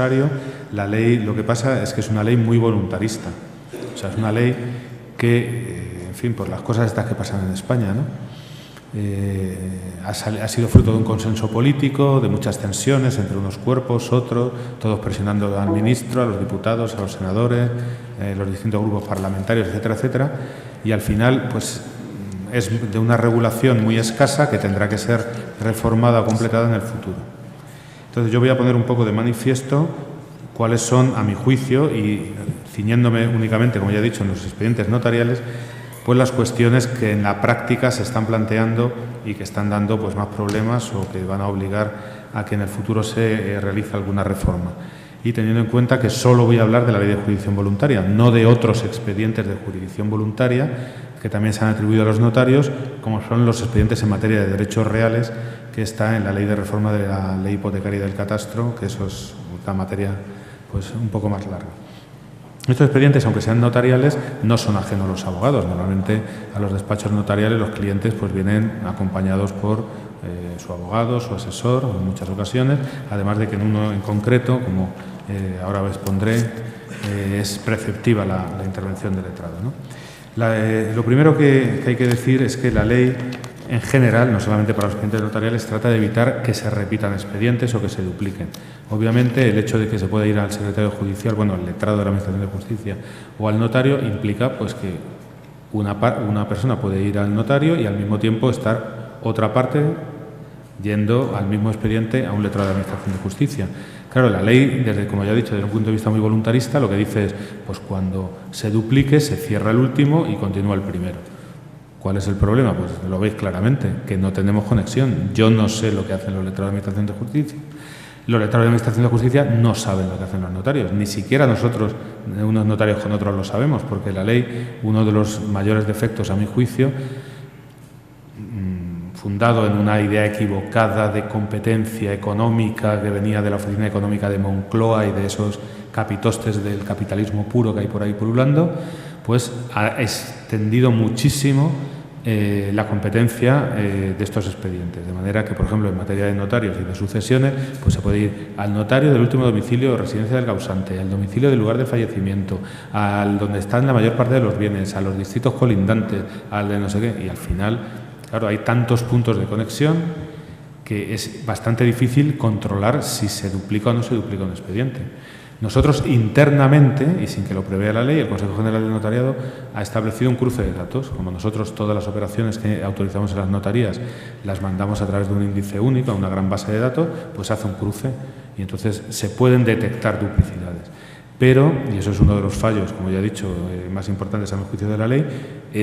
Rosario, la ley, lo que pasa es que es una ley muy voluntarista. O sea, es una ley que, en fin, por las cosas estas que pasan en España, ¿no? Ha sido fruto de un consenso político, de muchas tensiones entre unos cuerpos, otros, todos presionando al ministro, a los diputados, a los senadores, los distintos grupos parlamentarios, etcétera, etcétera, y al final, pues, es de una regulación muy escasa que tendrá que ser reformada o completada en el futuro. Entonces, yo voy a poner un poco de manifiesto cuáles son, a mi juicio, y ciñéndome únicamente, como ya he dicho, en los expedientes notariales, pues las cuestiones que en la práctica se están planteando y que están dando pues más problemas o que van a obligar a que en el futuro se realice alguna reforma. Y teniendo en cuenta que solo voy a hablar de la ley de jurisdicción voluntaria, no de otros expedientes de jurisdicción voluntaria que también se han atribuido a los notarios, como son los expedientes en materia de derechos reales, que está en la ley de reforma de la ley hipotecaria y del catastro, que eso es una materia pues un poco más larga. Estos expedientes, aunque sean notariales, no son ajenos a los abogados. Normalmente a los despachos notariales los clientes pues vienen acompañados por su abogado, su asesor, en muchas ocasiones, además de que en uno en concreto, como ahora os expondré, es preceptiva la intervención del letrado, ¿no? Lo primero que hay que decir es que la ley, en general, no solamente para los expedientes notariales, trata de evitar que se repitan expedientes o que se dupliquen. Obviamente, el hecho de que se pueda ir al secretario judicial, bueno, al letrado de la Administración de Justicia o al notario, implica pues que una persona puede ir al notario y al mismo tiempo estar otra parte yendo al mismo expediente a un letrado de la Administración de Justicia. Claro, la ley, como ya he dicho, desde un punto de vista muy voluntarista, lo que dice es, pues cuando se duplique, se cierra el último y continúa el primero. ¿Cuál es el problema? Pues lo veis claramente, que no tenemos conexión. Yo no sé lo que hacen los letrados de Administración de Justicia. Los letrados de Administración de Justicia no saben lo que hacen los notarios. Ni siquiera nosotros, unos notarios con otros, lo sabemos, porque la ley, uno de los mayores defectos, a mi juicio, fundado en una idea equivocada de competencia económica que venía de la Oficina Económica de Moncloa y de esos capitostes del capitalismo puro que hay por ahí pululando, pues ha extendido muchísimo la competencia de estos expedientes. De manera que, por ejemplo, en materia de notarios y de sucesiones, pues se puede ir al notario del último domicilio o residencia del causante, al domicilio del lugar de fallecimiento, al donde están la mayor parte de los bienes, a los distritos colindantes, al de no sé qué, y al final, claro, hay tantos puntos de conexión que es bastante difícil controlar si se duplica o no se duplica un expediente. Nosotros internamente, y sin que lo prevea la ley, el Consejo General del Notariado ha establecido un cruce de datos. Como nosotros todas las operaciones que autorizamos en las notarías las mandamos a través de un índice único, a una gran base de datos, pues hace un cruce y entonces se pueden detectar duplicidades. Pero, y eso es uno de los fallos, como ya he dicho, más importantes a mi juicio de la ley,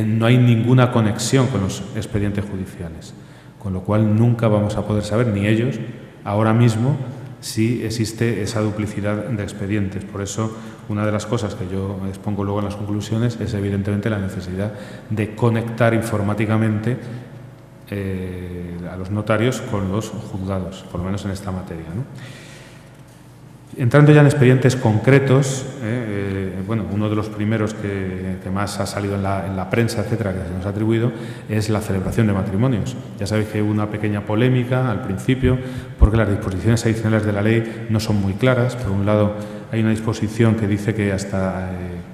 no hay ninguna conexión con los expedientes judiciales, con lo cual nunca vamos a poder saber, ni ellos, ahora mismo, si existe esa duplicidad de expedientes. Por eso, una de las cosas que yo expongo luego en las conclusiones es evidentemente la necesidad de conectar informáticamente a los notarios con los juzgados, por lo menos en esta materia, ¿no? Entrando ya en expedientes concretos, bueno, uno de los primeros que más ha salido en la prensa, etcétera, que se nos ha atribuido, es la celebración de matrimonios. Ya sabéis que hubo una pequeña polémica al principio, porque las disposiciones adicionales de la ley no son muy claras. Por un lado, hay una disposición que dice que hasta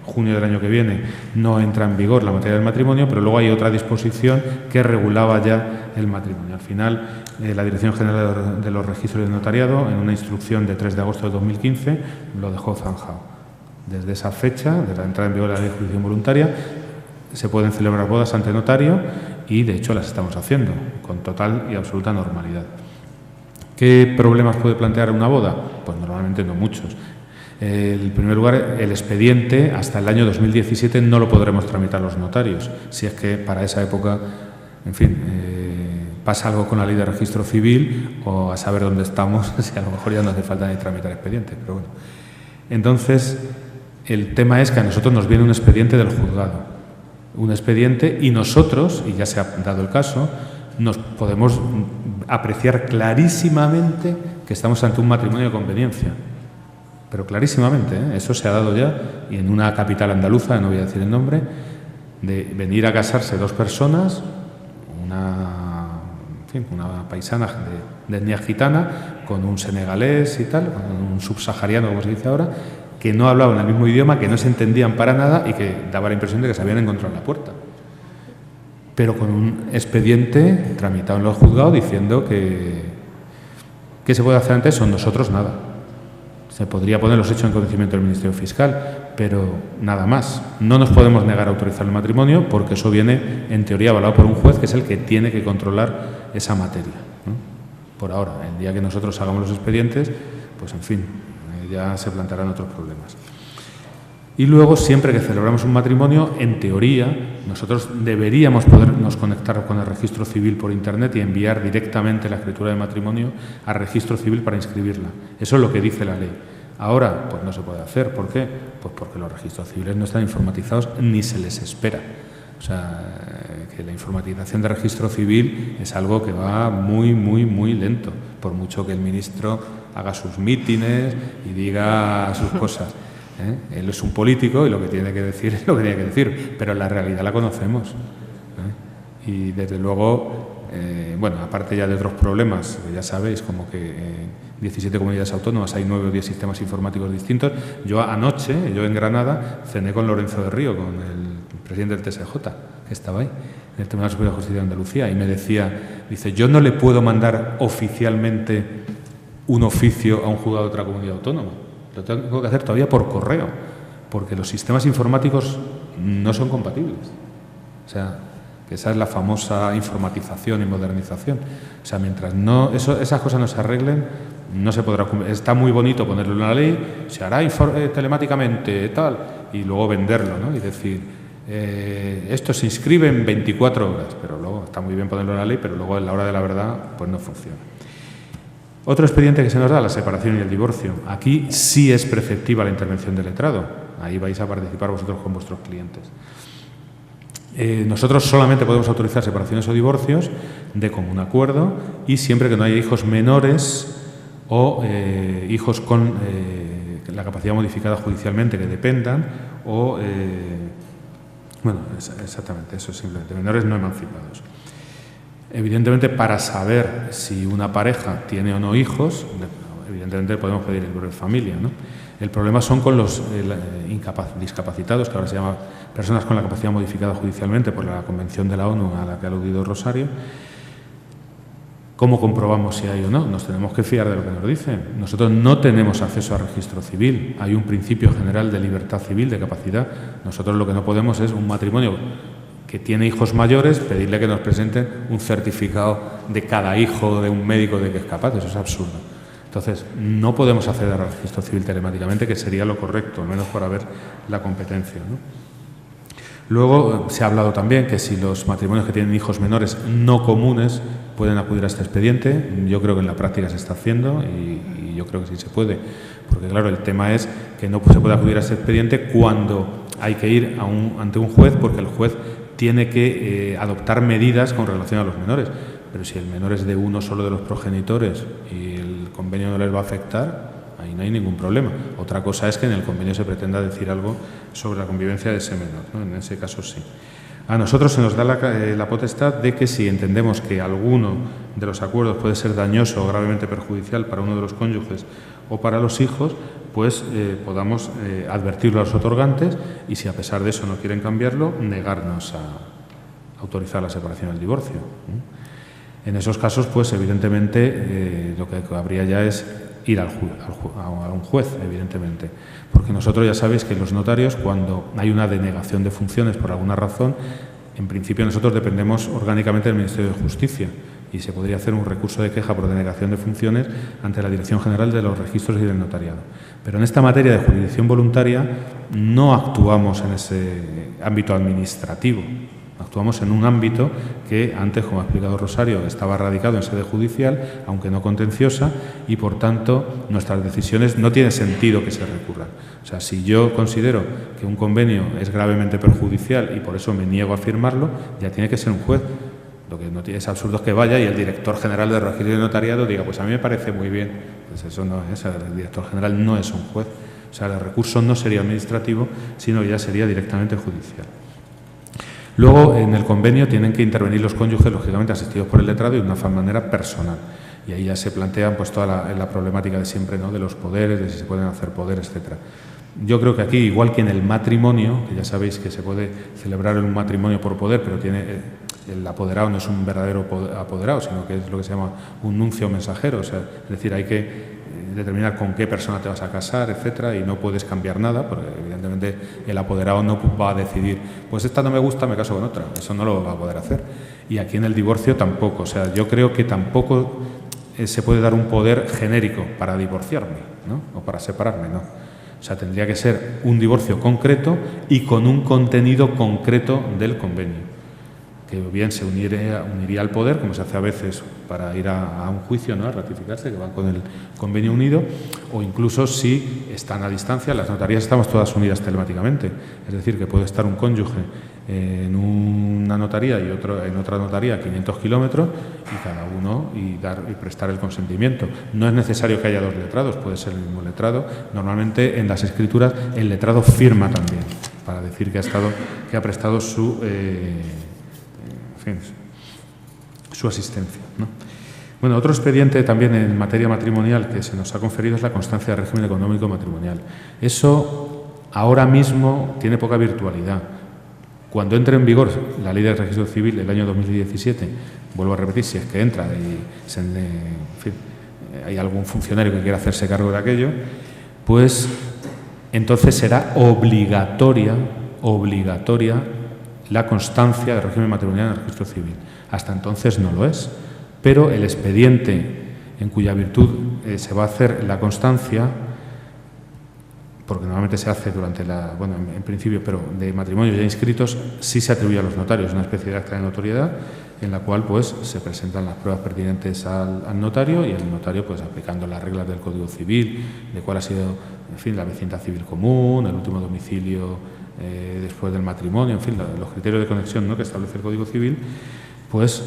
junio del año que viene no entra en vigor la materia del matrimonio, pero luego hay otra disposición que regulaba ya el matrimonio. Al final, la Dirección General de los Registros del Notariado, en una instrucción de 3 de agosto de 2015, lo dejó zanjado. Desde esa fecha, de la entrada en vigor de la ley de jurisdicción voluntaria, se pueden celebrar bodas ante notario y, de hecho, las estamos haciendo con total y absoluta normalidad. ¿Qué problemas puede plantear una boda? Pues normalmente no muchos. En primer lugar, el expediente hasta el año 2017 no lo podremos tramitar los notarios, si es que para esa época, en fin, pasa algo con la ley de registro civil o a saber dónde estamos, si a lo mejor ya no hace falta ni tramitar expedientes, pero bueno. Entonces, el tema es que a nosotros nos viene un expediente del juzgado, un expediente, y nosotros, y ya se ha dado el caso, nos podemos apreciar clarísimamente que estamos ante un matrimonio de conveniencia. Pero clarísimamente, eso se ha dado ya, y en una capital andaluza, no voy a decir el nombre, de venir a casarse dos personas, fin, una paisana de etnia gitana, con un senegalés y tal, con un subsahariano, como se dice ahora, que no hablaban el mismo idioma, que no se entendían para nada y que daba la impresión de que se habían encontrado en la puerta. Pero con un expediente tramitado en los juzgados diciendo que ¿qué se puede hacer ante eso? Nosotros nada. Se podría poner los hechos en conocimiento del Ministerio Fiscal, pero nada más. No nos podemos negar a autorizar el matrimonio porque eso viene, en teoría, avalado por un juez que es el que tiene que controlar esa materia, ¿no? Por ahora, el día que nosotros hagamos los expedientes, pues en fin, ya se plantearán otros problemas. Y luego, siempre que celebramos un matrimonio, en teoría, nosotros deberíamos podernos conectar con el registro civil por Internet y enviar directamente la escritura de matrimonio al registro civil para inscribirla. Eso es lo que dice la ley. Ahora, pues no se puede hacer. ¿Por qué? Pues porque los registros civiles no están informatizados ni se les espera. O sea, que la informatización de registro civil es algo que va muy, muy, muy lento, por mucho que el ministro haga sus mítines y diga sus cosas. Él es un político y lo que tiene que decir es lo que tiene que decir, pero la realidad la conocemos. Y desde luego, bueno, aparte ya de otros problemas, ya sabéis, como que en 17 comunidades autónomas hay 9 o 10 sistemas informáticos distintos. Yo anoche, en Granada, cené con Lorenzo de Río, con el presidente del TSJ, que estaba ahí, en el Tribunal Superior de Justicia de Andalucía, y me decía, dice, yo no le puedo mandar oficialmente un oficio a un juzgado de otra comunidad autónoma. Lo tengo que hacer todavía por correo, porque los sistemas informáticos no son compatibles. O sea, que esa es la famosa informatización y modernización. O sea, mientras esas cosas no se arreglen, no se podrá cumplir. Está muy bonito ponerlo en la ley, se hará telemáticamente, tal, y luego venderlo, ¿no? Y decir, esto se inscribe en 24 horas, pero luego está muy bien ponerlo en la ley, pero luego en la hora de la verdad, pues no funciona. Otro expediente que se nos da, la separación y el divorcio. Aquí sí es preceptiva la intervención del letrado. Ahí vais a participar vosotros con vuestros clientes. Nosotros solamente podemos autorizar separaciones o divorcios de común acuerdo y siempre que no haya hijos menores o hijos con la capacidad modificada judicialmente que dependan o, bueno, exactamente, eso simplemente, menores no emancipados. Evidentemente, para saber si una pareja tiene o no hijos, evidentemente podemos pedir el libro de familia, ¿no? El problema son con los discapacitados, que ahora se llama personas con la capacidad modificada judicialmente por la Convención de la ONU a la que ha aludido Rosario. ¿Cómo comprobamos si hay o no? Nos tenemos que fiar de lo que nos dicen. Nosotros no tenemos acceso al registro civil. Hay un principio general de libertad civil, de capacidad. Nosotros lo que no podemos es un matrimonio que tiene hijos mayores, pedirle que nos presenten un certificado de cada hijo de un médico de que es capaz. Eso es absurdo. Entonces, no podemos acceder al registro civil telemáticamente, que sería lo correcto, al menos para ver la competencia, ¿no? Luego, se ha hablado también que si los matrimonios que tienen hijos menores no comunes pueden acudir a este expediente. Yo creo que en la práctica se está haciendo y yo creo que sí se puede. Porque, claro, el tema es que no se puede acudir a este expediente cuando hay que ir ante un juez, porque el juez tiene que adoptar medidas con relación a los menores. Pero si el menor es de uno solo de los progenitores y el convenio no les va a afectar, ahí no hay ningún problema. Otra cosa es que en el convenio se pretenda decir algo sobre la convivencia de ese menor, ¿no? En ese caso sí. A nosotros se nos da la potestad de que si entendemos que alguno de los acuerdos puede ser dañoso o gravemente perjudicial para uno de los cónyuges o para los hijos, pues podamos advertirlo a los otorgantes y si a pesar de eso no quieren cambiarlo, negarnos a autorizar la separación o el divorcio. En esos casos, pues evidentemente lo que habría ya es ir a un juez, evidentemente. Porque nosotros ya sabéis que los notarios, cuando hay una denegación de funciones por alguna razón, en principio nosotros dependemos orgánicamente del Ministerio de Justicia y se podría hacer un recurso de queja por denegación de funciones ante la Dirección General de los Registros y del Notariado. Pero en esta materia de jurisdicción voluntaria no actuamos en ese ámbito administrativo. Actuamos en un ámbito que antes, como ha explicado Rosario, estaba radicado en sede judicial, aunque no contenciosa, y por tanto nuestras decisiones no tiene sentido que se recurran. O sea, si yo considero que un convenio es gravemente perjudicial y por eso me niego a firmarlo, ya tiene que ser un juez. Lo que no tiene es absurdo que vaya y el director general del registro de notariado diga, pues a mí me parece muy bien. Pues eso no es, el director general no es un juez. O sea, el recurso no sería administrativo, sino ya sería directamente judicial. Luego, en el convenio tienen que intervenir los cónyuges, lógicamente asistidos por el letrado y de una manera personal. Y ahí ya se plantean pues toda la problemática de siempre, ¿no?, de los poderes, de si se pueden hacer poderes, etcétera. Yo creo que aquí, igual que en el matrimonio, que ya sabéis que se puede celebrar un matrimonio por poder, pero el apoderado no es un verdadero apoderado, sino que es lo que se llama un nuncio mensajero. O sea, es decir, hay que determinar con qué persona te vas a casar, etcétera, y no puedes cambiar nada, porque evidentemente el apoderado no va a decidir, pues esta no me gusta, me caso con otra. Eso no lo va a poder hacer. Y aquí en el divorcio tampoco. O sea, yo creo que tampoco se puede dar un poder genérico para divorciarme, ¿no?, o para separarme, ¿no? O sea, tendría que ser un divorcio concreto y con un contenido concreto del convenio, que bien se uniría al poder, como se hace a veces para ir a un juicio, ¿no?, a ratificarse, que van con el convenio unido, o incluso si están a distancia. Las notarías estamos todas unidas telemáticamente, es decir, que puede estar un cónyuge en una notaría y otro en otra notaría a 500 kilómetros y cada uno y prestar el consentimiento. No es necesario que haya dos letrados, puede ser el mismo letrado. Normalmente en las escrituras el letrado firma también para decir que ha prestado su asistencia, ¿no? Bueno, otro expediente también en materia matrimonial que se nos ha conferido es la constancia de régimen económico matrimonial. Eso ahora mismo tiene poca virtualidad. Cuando entre en vigor la Ley del Registro Civil del año 2017, vuelvo a repetir, si es que entra y hay algún funcionario que quiera hacerse cargo de aquello, pues entonces será obligatoria la constancia de régimen matrimonial en el Registro Civil. Hasta entonces no lo es, pero el expediente en cuya virtud se va a hacer la constancia, porque normalmente se hace en principio, pero de matrimonios ya inscritos, sí se atribuye a los notarios una especie de acta de notoriedad en la cual pues se presentan las pruebas pertinentes al notario y el notario, pues aplicando las reglas del Código Civil, de cuál ha sido, en fin, la vecindad civil común, el último domicilio después del matrimonio, en fin, los criterios de conexión, ¿no?, que establece el Código Civil, pues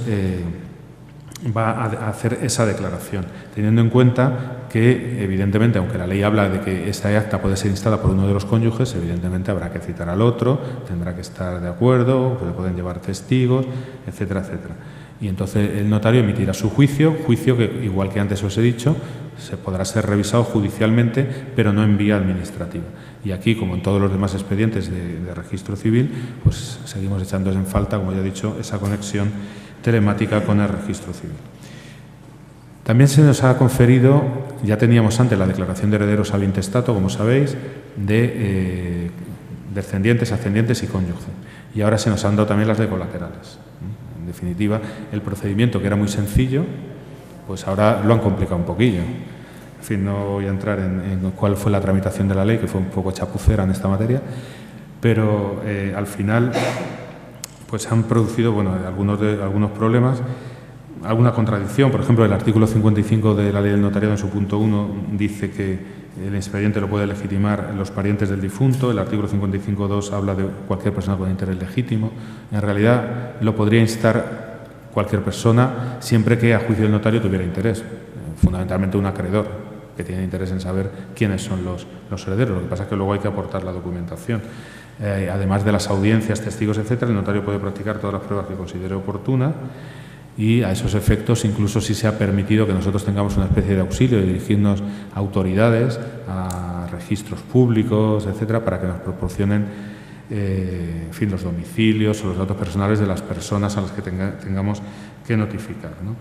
va a hacer esa declaración, teniendo en cuenta que, evidentemente, aunque la ley habla de que esta acta puede ser instada por uno de los cónyuges, evidentemente habrá que citar al otro, tendrá que estar de acuerdo, pueden llevar testigos, etcétera, etcétera. Y entonces el notario emitirá su juicio que, igual que antes os he dicho, se podrá ser revisado judicialmente, pero no en vía administrativa. Y aquí, como en todos los demás expedientes de registro civil, pues seguimos echando en falta, como ya he dicho, esa conexión telemática con el registro civil. También se nos ha conferido, ya teníamos antes la declaración de herederos ab intestato, como sabéis, de descendientes, ascendientes y cónyuge. Y ahora se nos han dado también las de colaterales. En definitiva, el procedimiento, que era muy sencillo, pues ahora lo han complicado un poquillo. En fin, no voy a entrar en cuál fue la tramitación de la ley, que fue un poco chapucera en esta materia, pero al final pues se han producido algunos problemas, alguna contradicción. Por ejemplo, el artículo 55 de la Ley del Notariado, en su punto 1, dice que el expediente lo puede legitimar los parientes del difunto. El artículo 55.2 habla de cualquier persona con interés legítimo. En realidad, lo podría instar cualquier persona siempre que a juicio del notario tuviera interés. Fundamentalmente un acreedor que tiene interés en saber quiénes son los herederos. Lo que pasa es que luego hay que aportar la documentación. Además de las audiencias, testigos, etcétera, el notario puede practicar todas las pruebas que considere oportunas y a esos efectos incluso si se ha permitido que nosotros tengamos una especie de auxilio, de dirigirnos a autoridades, a registros públicos, etcétera, para que nos proporcionen los domicilios o los datos personales de las personas a las que tengamos que notificar, ¿no?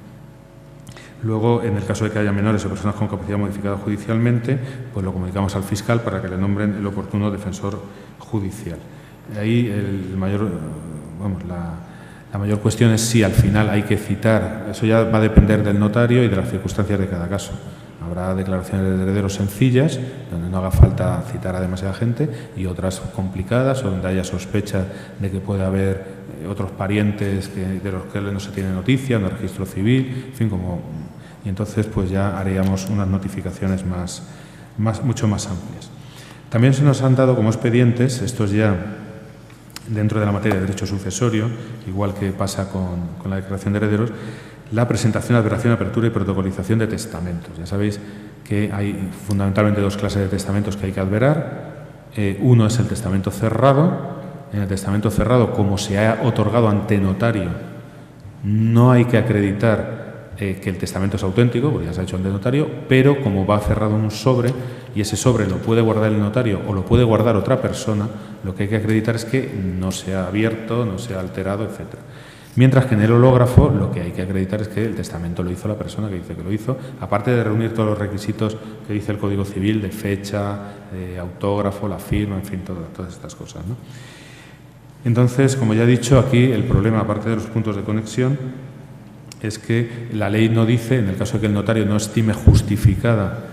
Luego, en el caso de que haya menores o personas con capacidad modificada judicialmente, pues lo comunicamos al fiscal para que le nombren el oportuno defensor judicial. Ahí la mayor cuestión es si al final hay que citar. Eso ya va a depender del notario y de las circunstancias de cada caso. Habrá declaraciones de herederos sencillas, donde no haga falta citar a demasiada gente, y otras complicadas, o donde haya sospecha de que puede haber otros parientes de los que no se tiene noticia, en el registro civil, en fin, y entonces pues ya haríamos unas notificaciones mucho más amplias. También se nos han dado como expedientes, estos ya dentro de la materia de derecho sucesorio, igual que pasa con la declaración de herederos, la presentación, adveración, apertura y protocolización de testamentos. Ya sabéis que hay fundamentalmente dos clases de testamentos que hay que adverar. Uno es el testamento cerrado, en el testamento cerrado, como se ha otorgado ante notario, no hay que acreditar que el testamento es auténtico, porque ya se ha hecho ante notario, pero como va cerrado en un sobre y ese sobre lo puede guardar el notario o lo puede guardar otra persona, lo que hay que acreditar es que no se ha abierto, no se ha alterado, etcétera. Mientras que en el hológrafo lo que hay que acreditar es que el testamento lo hizo la persona que dice que lo hizo, aparte de reunir todos los requisitos que dice el Código Civil, de fecha, de autógrafo, la firma, en fin, todas estas cosas, ¿no? Entonces, como ya he dicho, aquí el problema, aparte de los puntos de conexión, es que la ley no dice, en el caso de que el notario no estime justificada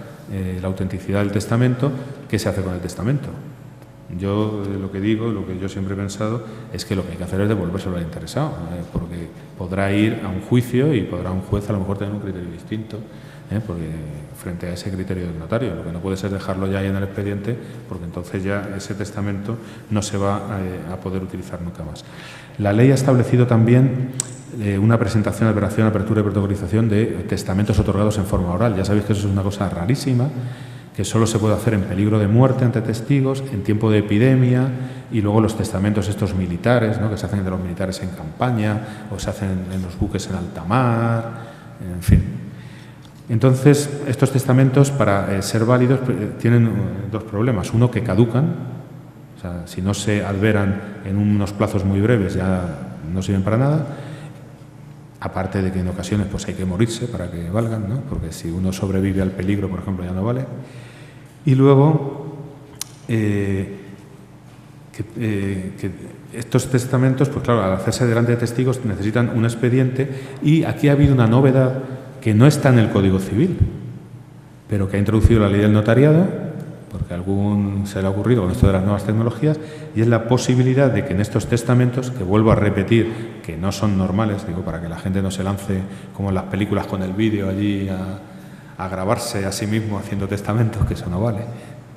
la autenticidad del testamento, ¿qué se hace con el testamento? Yo lo que digo, lo que yo siempre he pensado, es que lo que hay que hacer es devolvérselo al interesado, porque podrá ir a un juicio y podrá un juez a lo mejor tener un criterio distinto, porque frente a ese criterio del notario, lo que no puede ser dejarlo ya ahí en el expediente, porque entonces ya ese testamento no se va a poder utilizar nunca más. La ley ha establecido también una presentación, alteración, apertura y protocolización de testamentos otorgados en forma oral. Ya sabéis que eso es una cosa rarísima, que solo se puede hacer en peligro de muerte ante testigos, en tiempo de epidemia, y luego los testamentos estos militares, ¿no?, que se hacen de los militares en campaña o se hacen en los buques en alta mar, en fin. Entonces, estos testamentos, para ser válidos, tienen dos problemas. Uno, que caducan, o sea, si no se adveran en unos plazos muy breves ya no sirven para nada. Aparte de que en ocasiones pues hay que morirse para que valgan, ¿no?, porque si uno sobrevive al peligro, por ejemplo, ya no vale. Y luego, que estos testamentos, pues claro, al hacerse delante de testigos necesitan un expediente, y aquí ha habido una novedad que no está en el Código Civil, pero que ha introducido la ley del notariado, porque a algún se le ha ocurrido con esto de las nuevas tecnologías, y es la posibilidad de que en estos testamentos, que vuelvo a repetir, que no son normales, digo, para que la gente no se lance como en las películas con el vídeo allí a grabarse a sí mismo haciendo testamentos, que eso no vale.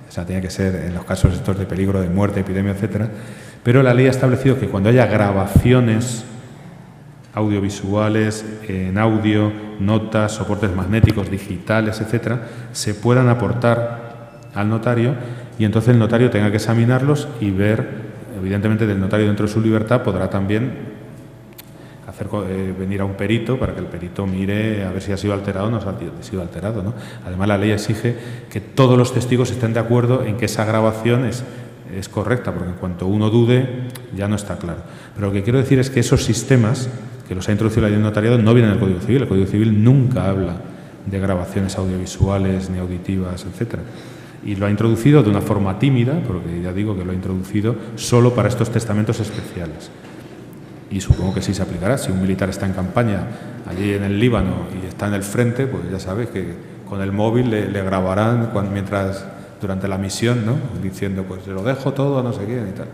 O sea, tiene que ser en los casos estos de peligro de muerte, epidemia, etcétera. Pero la ley ha establecido que cuando haya grabaciones audiovisuales, en audio, notas, soportes magnéticos, digitales, etcétera, se puedan aportar al notario, y entonces el notario tenga que examinarlos y ver, evidentemente del notario dentro de su libertad podrá también hacer venir a un perito para que el perito mire a ver si ha sido alterado o no ha sido alterado, ¿no? Además, la ley exige que todos los testigos estén de acuerdo en que esa grabación es correcta, porque en cuanto uno dude ya no está claro. Pero lo que quiero decir es que esos sistemas que los ha introducido la ley del notariado no vienen del Código Civil. El Código Civil nunca habla de grabaciones audiovisuales ni auditivas, etcétera. Y lo ha introducido de una forma tímida, porque ya digo que lo ha introducido solo para estos testamentos especiales. Y supongo que sí se aplicará. Si un militar está en campaña allí en el Líbano y está en el frente, pues ya sabes que con el móvil le grabarán mientras durante la misión, ¿no?, diciendo, pues se lo dejo todo a no sé quién y tal.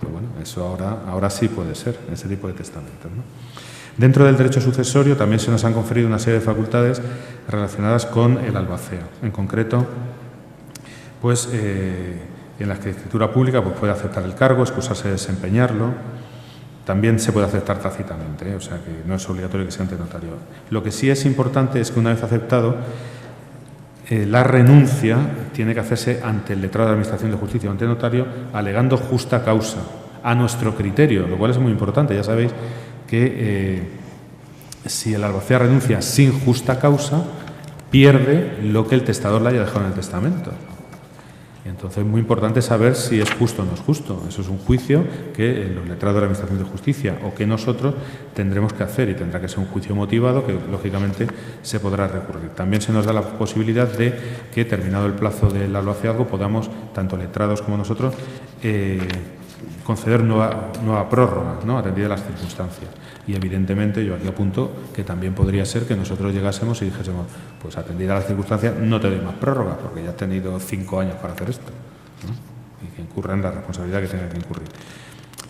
Pues bueno, eso ahora sí puede ser, ese tipo de testamentos, ¿no? Dentro del derecho sucesorio también se nos han conferido una serie de facultades relacionadas con el albacea. En concreto, pues en la escritura pública pues puede aceptar el cargo, excusarse de desempeñarlo. También se puede aceptar tácitamente, o sea que no es obligatorio que sea ante notario. Lo que sí es importante es que una vez aceptado, la renuncia tiene que hacerse ante el letrado de la Administración de Justicia o ante notario, alegando justa causa, a nuestro criterio, lo cual es muy importante. Ya sabéis que si el albacea renuncia sin justa causa, pierde lo que el testador le haya dejado en el testamento. Entonces es muy importante saber si es justo o no es justo. Eso es un juicio que los letrados de la Administración de Justicia o que nosotros tendremos que hacer, y tendrá que ser un juicio motivado que lógicamente se podrá recurrir. También se nos da la posibilidad de que, terminado el plazo del albaceazgo, podamos, tanto letrados como nosotros, conceder nueva prórroga, ¿no?, atendida las circunstancias. Y evidentemente yo aquí apunto que también podría ser que nosotros llegásemos y dijésemos, pues atendida las circunstancias no te doy más prórroga porque ya has tenido 5 años para hacer esto, ¿no?, y que incurra en la responsabilidad que tenga que incurrir.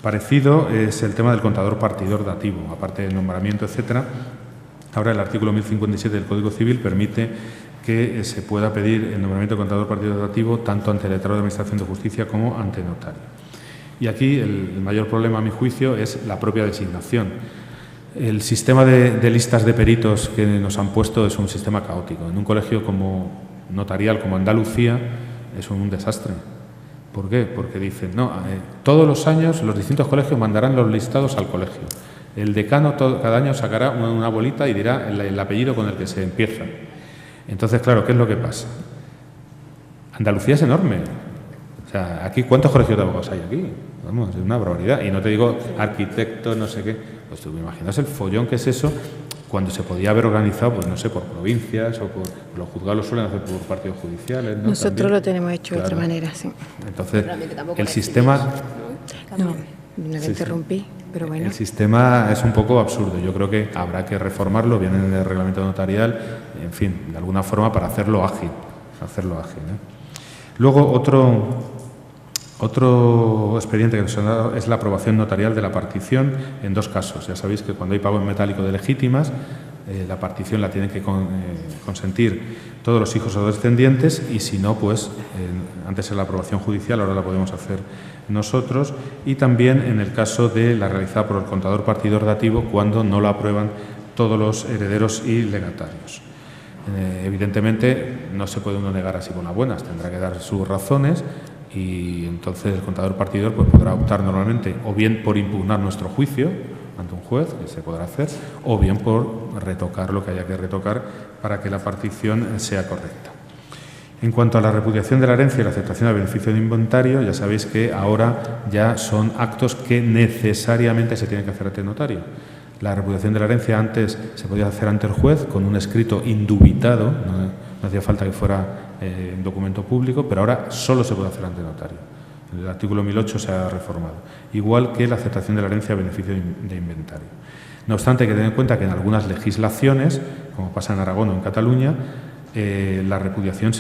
Parecido es el tema del contador partidor dativo, aparte del nombramiento, etcétera. Ahora el artículo 1057 del Código Civil permite que se pueda pedir el nombramiento de contador partidor dativo tanto ante el letrado de Administración de Justicia como ante notario. Y aquí el mayor problema, a mi juicio, es la propia designación. El sistema de listas de peritos que nos han puesto es un sistema caótico. En un colegio como notarial como Andalucía es un desastre. ¿Por qué? Porque dicen, no, todos los años los distintos colegios mandarán los listados al colegio. El decano cada año sacará una bolita y dirá el apellido con el que se empieza. Entonces, claro, ¿qué es lo que pasa? Andalucía es enorme. O sea, aquí, ¿cuántos colegios de abogados hay aquí? Vamos, es una barbaridad. Y no te digo arquitectos, no sé qué. Pues tú me imaginas el follón que es eso cuando se podía haber organizado, pues no sé, por provincias o por los juzgados lo suelen hacer por partidos judiciales, ¿no? Nosotros También. lo tenemos hecho Claro. de otra manera, sí. Entonces, el sistema... No le interrumpí, pero bueno. El sistema es un poco absurdo. Yo creo que habrá que reformarlo, viene en el reglamento notarial, en fin, de alguna forma para hacerlo ágil. Luego, otro expediente que nos ha dado es la aprobación notarial de la partición en 2 casos. Ya sabéis que cuando hay pago en metálico de legítimas, la partición la tienen que consentir todos los hijos o descendientes y si no, pues antes era la aprobación judicial, ahora la podemos hacer nosotros, y también en el caso de la realizada por el contador partidor dativo cuando no la aprueban todos los herederos y legatarios. Evidentemente no se puede uno negar así con las buenas, tendrá que dar sus razones y entonces el contador partidor pues podrá optar normalmente o bien por impugnar nuestro juicio ante un juez, que se podrá hacer, o bien por retocar lo que haya que retocar para que la partición sea correcta. En cuanto a la repudiación de la herencia y la aceptación del beneficio de inventario, ya sabéis que ahora ya son actos que necesariamente se tienen que hacer ante el notario. La repudiación de la herencia antes se podía hacer ante el juez con un escrito indubitado, no hacía falta que fuera un documento público, pero ahora solo se puede hacer ante el notario. El artículo 1008 se ha reformado, igual que la aceptación de la herencia a beneficio de inventario. No obstante, hay que tener en cuenta que en algunas legislaciones, como pasa en Aragón o en Cataluña, la repudiación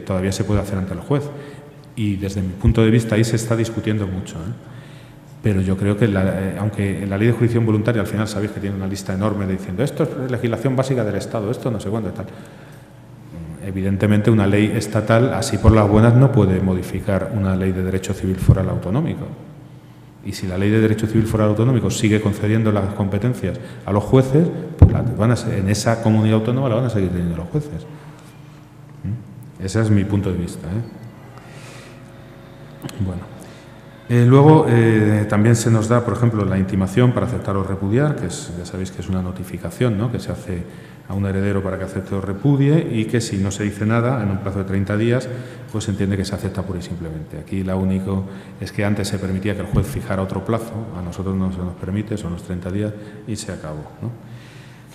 todavía se puede hacer ante el juez. Y desde mi punto de vista ahí se está discutiendo mucho. Pero yo creo que, aunque en la ley de jurisdicción voluntaria al final sabéis que tiene una lista enorme diciendo esto es legislación básica del Estado, esto no sé cuándo y tal. Evidentemente una ley estatal, así por las buenas, no puede modificar una ley de derecho civil foral autonómico. Y si la ley de derecho civil foral autonómico sigue concediendo las competencias a los jueces, pues en esa comunidad autónoma la van a seguir teniendo los jueces. Ese es mi punto de vista. Bueno. Luego también se nos da, por ejemplo, la intimación para aceptar o repudiar, que ya sabéis que es una notificación, ¿no?, que se hace a un heredero para que acepte o repudie y que si no se dice nada en un plazo de 30 días, pues se entiende que se acepta pura y simplemente. Aquí lo único es que antes se permitía que el juez fijara otro plazo, a nosotros no se nos permite, son los 30 días y se acabó, ¿no?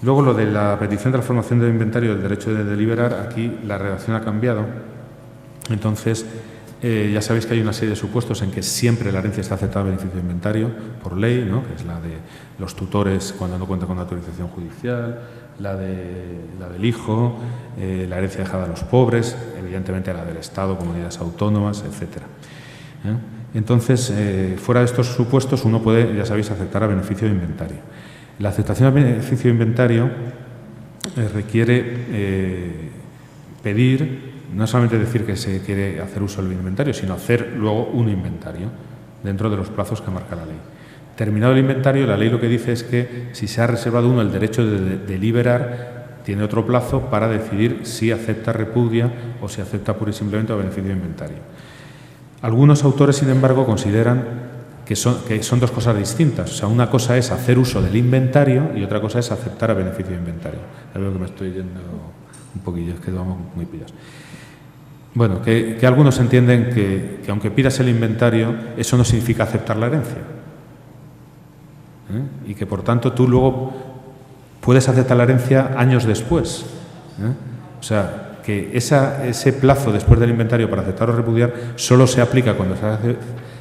Luego lo de la petición de la formación del inventario del derecho de deliberar, aquí la redacción ha cambiado, entonces ya sabéis que hay una serie de supuestos en que siempre la herencia está aceptada a beneficio de inventario por ley, ¿no?, que es la de los tutores cuando no cuenta con autorización judicial, la del hijo, la herencia dejada a los pobres, evidentemente la del Estado, comunidades autónomas, etcétera. Entonces, fuera de estos supuestos, uno puede, ya sabéis, aceptar a beneficio de inventario. La aceptación a beneficio de inventario requiere pedir, no solamente decir que se quiere hacer uso del inventario, sino hacer luego un inventario dentro de los plazos que marca la ley. Terminado el inventario, la ley lo que dice es que si se ha reservado uno el derecho de deliberar, tiene otro plazo para decidir si acepta repudia o si acepta pura y simplemente a beneficio de inventario. Algunos autores, sin embargo, consideran que son dos cosas distintas. O sea, una cosa es hacer uso del inventario y otra cosa es aceptar a beneficio de inventario. Ya veo que me estoy yendo un poquillo, es que vamos muy pillados. Bueno, que algunos entienden que aunque pidas el inventario, eso no significa aceptar la herencia. Y que, por tanto, tú luego puedes aceptar la herencia años después. O sea, que ese plazo después del inventario para aceptar o repudiar solo se aplica cuando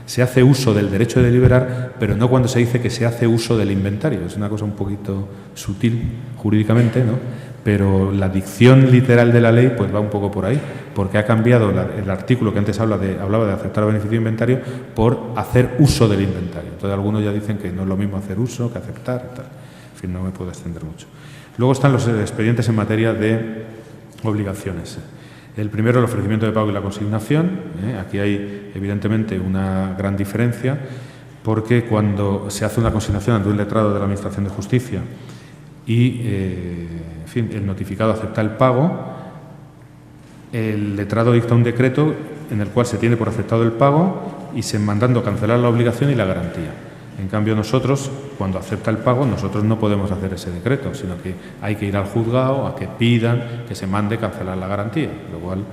se hace uso del derecho de deliberar, pero no cuando se dice que se hace uso del inventario. Es una cosa un poquito sutil jurídicamente, ¿no? Pero la dicción literal de la ley pues va un poco por ahí, porque ha cambiado el artículo que antes hablaba de aceptar a beneficio de inventario por hacer uso del inventario. Entonces algunos ya dicen que no es lo mismo hacer uso que aceptar, tal. En fin, no me puedo extender mucho. Luego están los expedientes en materia de obligaciones. El primero, el ofrecimiento de pago y la consignación. Aquí hay evidentemente una gran diferencia, porque cuando se hace una consignación ante un letrado de la Administración de Justicia y el notificado acepta el pago, el letrado dicta un decreto en el cual se tiene por aceptado el pago y se mandando cancelar la obligación y la garantía. En cambio, nosotros, cuando acepta el pago, nosotros no podemos hacer ese decreto, sino que hay que ir al juzgado a que pidan que se mande cancelar la garantía, lo cual,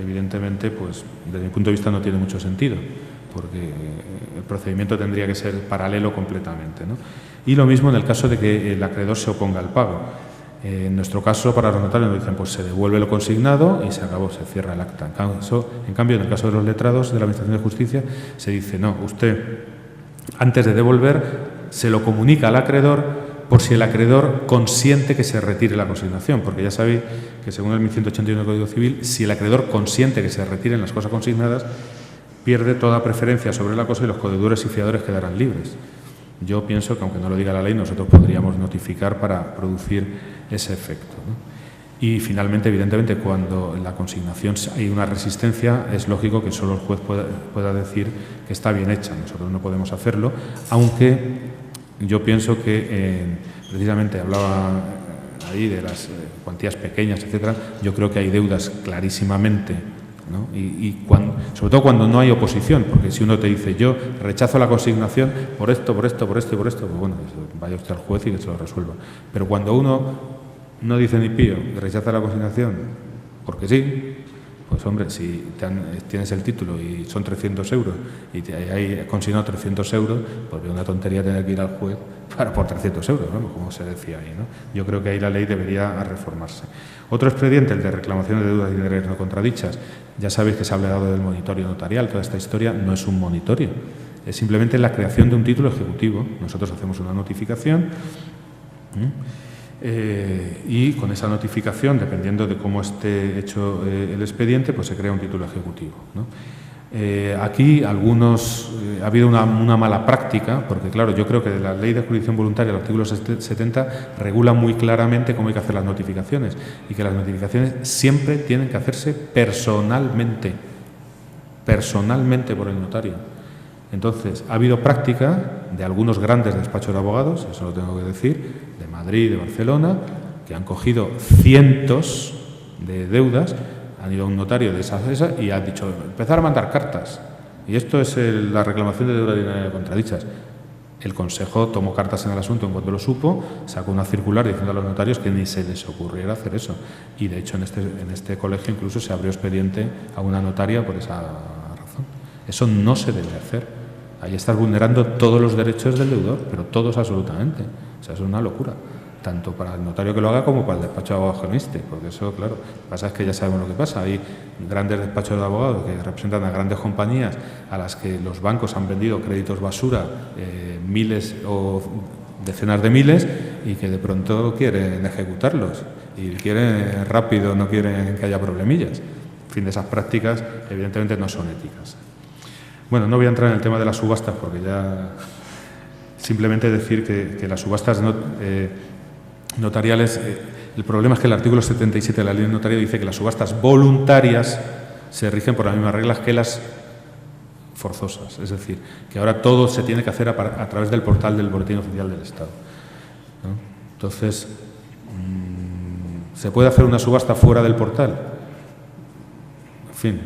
evidentemente, pues desde mi punto de vista no tiene mucho sentido, porque el procedimiento tendría que ser paralelo completamente, ¿no? Y lo mismo en el caso de que el acreedor se oponga al pago. En nuestro caso, para los notarios nos dicen, pues se devuelve lo consignado y se acabó, se cierra el acta. En cambio, en el caso de los letrados de la Administración de Justicia, se dice, no, usted, antes de devolver, se lo comunica al acreedor por si el acreedor consiente que se retire la consignación, porque ya sabéis que según el 1181 del Código Civil, si el acreedor consiente que se retiren las cosas consignadas, pierde toda preferencia sobre la cosa y los codeudores y fiadores quedarán libres. Yo pienso que, aunque no lo diga la ley, nosotros podríamos notificar para producir ese efecto, ¿no? Y, finalmente, evidentemente, cuando en la consignación hay una resistencia, es lógico que solo el juez pueda decir que está bien hecha. Nosotros no podemos hacerlo, aunque yo pienso que, precisamente, hablaba ahí de las cuantías pequeñas, etcétera. Yo creo que hay deudas clarísimamente, ¿no? Sobre todo cuando no hay oposición, porque si uno te dice, yo rechazo la consignación por esto, por esto, por esto y por esto, pues bueno, vaya usted al juez y que se lo resuelva. Pero cuando uno no dice ni pío y rechaza la consignación porque sí, pues hombre, si tienes el título y son 300 euros y te hay consignado 300 euros, pues es una tontería tener que ir al juez por 300 euros, ¿no? Como se decía ahí, ¿no? Yo creo que ahí la ley debería reformarse. Otro expediente, el de reclamación de deudas y deberes no contradichas. Ya sabéis que se ha hablado del monitorio notarial. Toda esta historia no es un monitorio, es simplemente la creación de un título ejecutivo. Nosotros hacemos una notificación y con esa notificación, dependiendo de cómo esté hecho el expediente, pues se crea un título ejecutivo, ¿no? Aquí ha habido una mala práctica, porque claro, yo creo que la Ley de Jurisdicción Voluntaria, el artículo 70, regula muy claramente cómo hay que hacer las notificaciones y que las notificaciones siempre tienen que hacerse personalmente por el notario. Entonces, ha habido práctica de algunos grandes despachos de abogados, eso lo tengo que decir, de Madrid, de Barcelona, que han cogido cientos de deudas, han ido a un notario de esa y han dicho, empezar a mandar cartas. Y esto es la reclamación de deuda de contradichas. El Consejo tomó cartas en el asunto en cuanto lo supo, sacó una circular diciendo a los notarios que ni se les ocurriera hacer eso. Y, de hecho, en este colegio incluso se abrió expediente a una notaria por esa razón. Eso no se debe hacer. Ahí estás vulnerando todos los derechos del deudor, pero todos absolutamente. O sea, es una locura, tanto para el notario que lo haga como para el despacho de abogados que lo inste, porque eso, claro, lo que pasa es que ya sabemos lo que pasa. Hay grandes despachos de abogados que representan a grandes compañías a las que los bancos han vendido créditos basura, miles o decenas de miles, y que de pronto quieren ejecutarlos y quieren rápido, no quieren que haya problemillas. En fin, de esas prácticas evidentemente no son éticas. Bueno, no voy a entrar en el tema de las subastas porque ya simplemente decir que las subastas notariales, el problema es que el artículo 77 de la ley notaria dice que las subastas voluntarias se rigen por las mismas reglas que las forzosas, es decir, que ahora todo se tiene que hacer a través del portal del Boletín Oficial del Estado, ¿no? Entonces, ¿se puede hacer una subasta fuera del portal? En fin,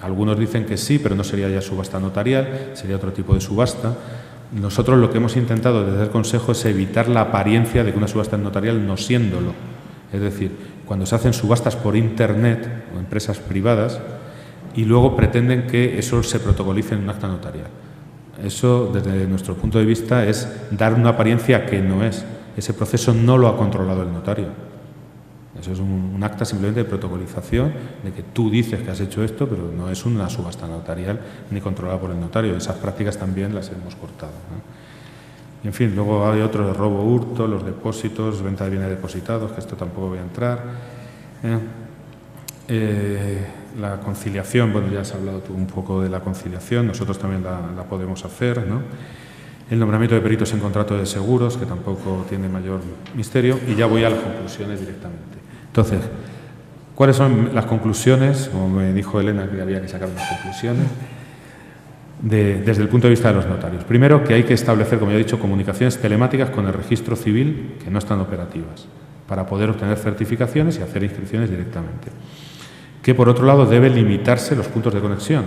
algunos dicen que sí, pero no sería ya subasta notarial, sería otro tipo de subasta. Nosotros lo que hemos intentado desde el Consejo es evitar la apariencia de que una subasta es notarial no siéndolo. Es decir, cuando se hacen subastas por Internet o empresas privadas y luego pretenden que eso se protocolice en un acta notarial. Eso, desde nuestro punto de vista, es dar una apariencia que no es. Ese proceso no lo ha controlado el notario. Eso es un acta simplemente de protocolización, de que tú dices que has hecho esto, pero no es una subasta notarial ni controlada por el notario. Esas prácticas también las hemos cortado, ¿no? Y, en fin, luego hay otros de robo, hurto, los depósitos, venta de bienes depositados, que esto tampoco voy a entrar. La conciliación, bueno, ya has hablado tú un poco de la conciliación, nosotros también la podemos hacer, ¿no? El nombramiento de peritos en contrato de seguros, que tampoco tiene mayor misterio, y ya voy a las conclusiones directamente. Entonces, ¿cuáles son las conclusiones? Como me dijo Elena que había que sacar unas conclusiones desde el punto de vista de los notarios. Primero, que hay que establecer, como ya he dicho, comunicaciones telemáticas con el registro civil que no están operativas para poder obtener certificaciones y hacer inscripciones directamente. que por otro lado debe limitarse los puntos de conexión,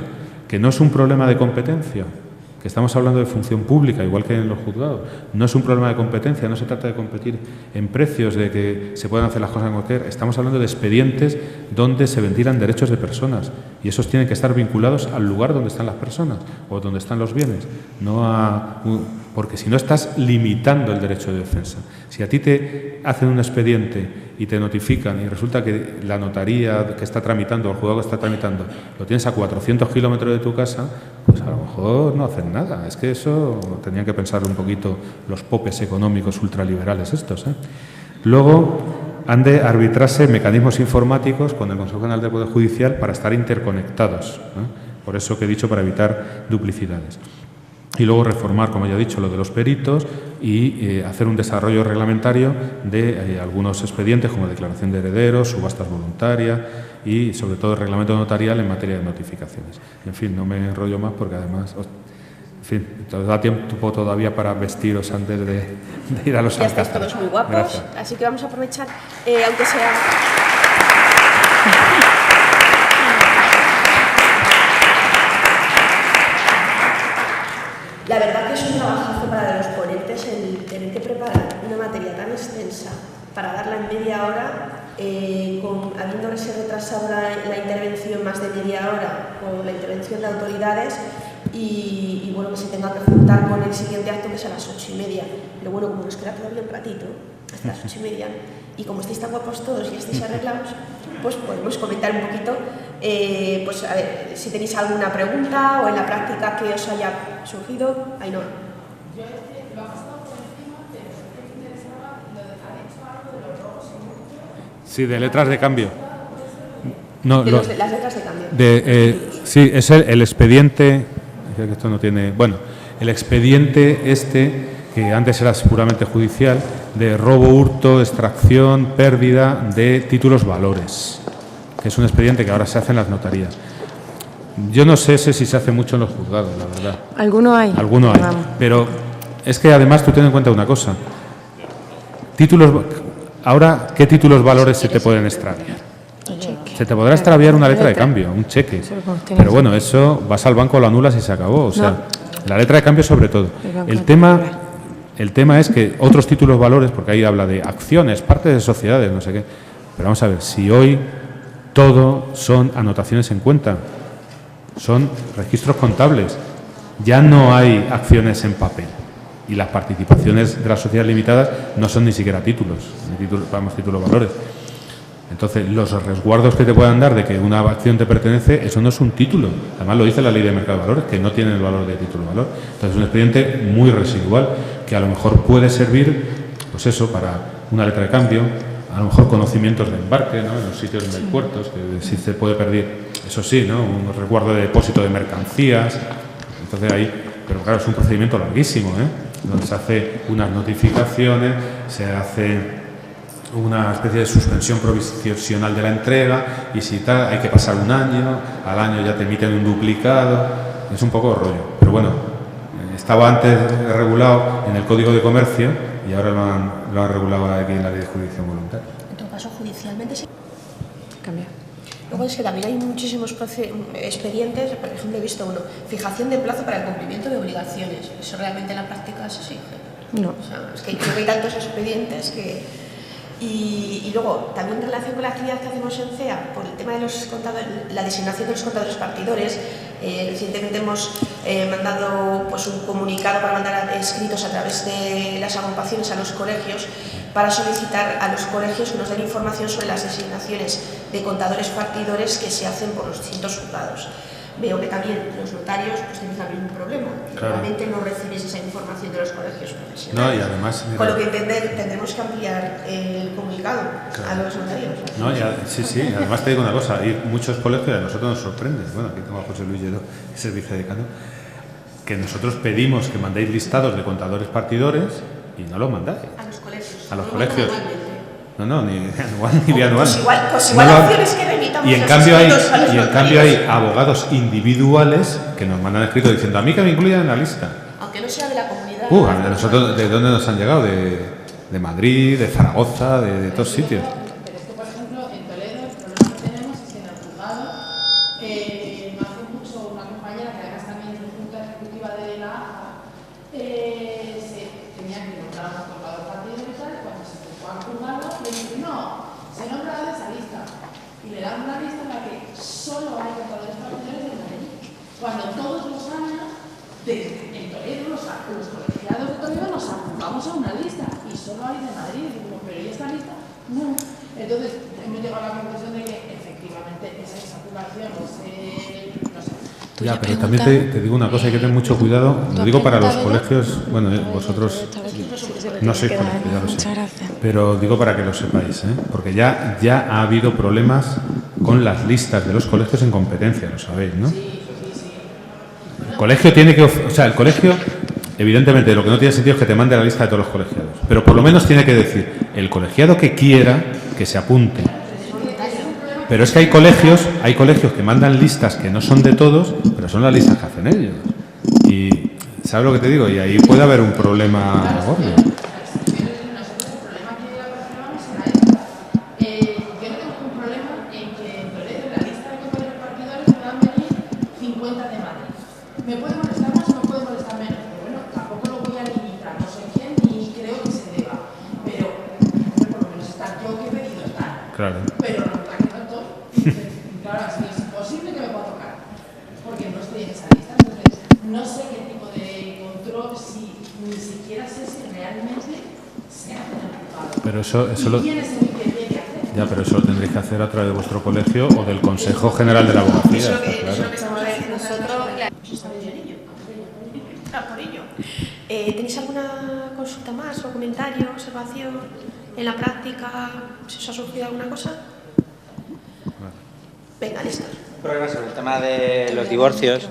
que no es un problema de competencia, que estamos hablando de función pública, igual que en los juzgados. No es un problema de competencia, no se trata de competir en precios, de que se puedan hacer las cosas en cualquier. Estamos hablando de expedientes donde se ventilan derechos de personas y esos tienen que estar vinculados al lugar donde están las personas o donde están los bienes, porque si no estás limitando el derecho de defensa. Si a ti te hacen un expediente y te notifican y resulta que la notaría que está tramitando o el juzgado que está tramitando lo tienes a 400 kilómetros de tu casa, pues a lo mejor no hacen nada. Es que eso tenían que pensar un poquito los popes económicos ultraliberales estos, ¿eh? Luego han de arbitrarse mecanismos informáticos con el Consejo General del Poder Judicial para estar interconectados, ¿eh? Por eso que he dicho, para evitar duplicidades. Y luego reformar, como ya he dicho, lo de los peritos y hacer un desarrollo reglamentario de algunos expedientes como declaración de herederos, subastas voluntarias y sobre todo el reglamento notarial en materia de notificaciones. En fin, no me enrollo más porque además, en fin, os da tiempo todavía para vestiros antes de ir a los alcázares. Ya estáis todos muy guapos, gracias. Así que vamos a aprovechar, aunque sea... La verdad que es un trabajazo para los ponentes el tener que preparar una materia tan extensa para darla en media hora, habiéndose retrasado la intervención más de media hora por la intervención de autoridades y bueno, que se tenga que juntar con el siguiente acto que es a las 8:30. Pero bueno, como nos queda todavía un ratito, hasta las 8:30, y como estáis tan guapos todos y estáis arreglados, pues podemos comentar un poquito, pues a ver, si tenéis alguna pregunta o en la práctica que os haya surgido. Ahí no. Yo lo has pasado por encima, pero ¿qué te interesaba lo de haber hecho algo de los robos en mucho? Sí, de letras de cambio. No, las letras de cambio. Sí, es el expediente, que esto no tiene, bueno, el expediente que antes era puramente judicial, de robo, hurto, extracción, pérdida de títulos valores, que es un expediente que ahora se hace en las notarías. Yo no sé si se hace mucho en los juzgados, la verdad. Alguno hay. Alguno hay, pero es que además tú ten en cuenta una cosa. Ahora, ¿qué títulos valores se te pueden extraviar? Se te podrá extraviar una letra de cambio, un cheque. Pero bueno, eso vas al banco, lo anulas y se acabó. O sea, la letra de cambio sobre todo. El tema es que otros títulos valores, porque ahí habla de acciones, partes de sociedades, no sé qué. Pero vamos a ver, si hoy todo son anotaciones en cuenta, son registros contables, ya no hay acciones en papel. Y las participaciones de las sociedades limitadas no son ni siquiera títulos valores. Entonces, los resguardos que te puedan dar de que una acción te pertenece, eso no es un título. Además, lo dice la Ley de Mercado de Valores, que no tiene el valor de título valor. Entonces, es un expediente muy residual, que a lo mejor puede servir, pues eso, para una letra de cambio, a lo mejor conocimientos de embarque, ¿no? En los sitios de puertos, que si se puede perder, eso sí, ¿no? Un resguardo de depósito de mercancías. Entonces, ahí, pero claro, es un procedimiento larguísimo, donde se hace unas notificaciones, se hace una especie de suspensión provisional de la entrega y si tal, hay que pasar un año, al año ya te emiten un duplicado, es un poco rollo. Pero bueno, estaba antes regulado en el Código de Comercio y ahora lo han regulado aquí en la Ley de Jurisdicción Voluntaria. En todo caso, judicialmente sí. Cambia. Luego es que también hay muchísimos expedientes, por ejemplo he visto uno, fijación de plazo para el cumplimiento de obligaciones. ¿Eso realmente en la práctica se exige? No. O sea, es que creo que hay tantos expedientes que... Y luego, también en relación con la actividad que hacemos en CEA, por el tema de los contadores, la designación de los contadores partidores, recientemente hemos mandado pues, un comunicado para mandar escritos a través de las agrupaciones a los colegios para solicitar a los colegios que nos den información sobre las designaciones de contadores partidores que se hacen por los distintos juzgados. Veo que también los notarios pues, tienen también un problema. Claro. Normalmente no recibes esa información de los colegios profesionales. No, y además... Con lo que tendremos que ampliar el comunicado a los notarios. No, sí, además te digo una cosa, hay muchos colegios, a nosotros nos sorprende, bueno, aquí tengo a José Luis Lledó, que es el vicedecano, que nosotros pedimos que mandéis listados de contadores partidores y no los mandáis. A los colegios. A los colegios. No, ni anual ni bianual. Pues igual la opción es que remitamos y en cambio hay abogados individuales que nos mandan escritos diciendo a mí que me incluyan en la lista. Aunque no sea de la comunidad. Nosotros, ¿de dónde nos han llegado? De Madrid, de Zaragoza, de todos sitios. Pero es que, por ejemplo, en Toledo el problema que tenemos es que en el juzgado Cuando todos los años, en Toledo, los colegiados de Toledo nos apuntamos a una lista y solo hay de Madrid. Y digo, pero ¿y esta lista? No. Entonces hemos llegado a la conclusión de que efectivamente esa insaturación, no sé. Ya, pero también te digo una cosa, hay que tener mucho cuidado, lo digo para los colegios, bueno, vosotros no sois colegio, ya lo sé, pero digo para que lo sepáis, porque ya ha habido problemas con las listas de los colegios en competencia, lo sabéis, ¿no? El colegio tiene que, el colegio, evidentemente, lo que no tiene sentido es que te mande la lista de todos los colegiados, pero por lo menos tiene que decir, el colegiado que quiera, que se apunte. Pero es que hay colegios que mandan listas que no son de todos, pero son las listas que hacen ellos. Y ¿sabes lo que te digo? Y ahí puede haber un problema gordo. Claro. Pero no claro, así es imposible que me pueda tocar, porque no estoy en esa lista. Entonces, no sé qué tipo de control, ni siquiera sé si realmente se hace en el juzgado. Pero eso ¿quién es el que tiene que hacer? Ya, pero eso lo tendréis que hacer a través de vuestro colegio o del Consejo General de la Abogacía. Eso es lo que estamos haciendo nosotros. Por ello. ¿Tenéis alguna consulta más o comentario, observación? ¿En la práctica se os ha surgido alguna cosa? Venga, listo. Un problema sobre el tema de los divorcios.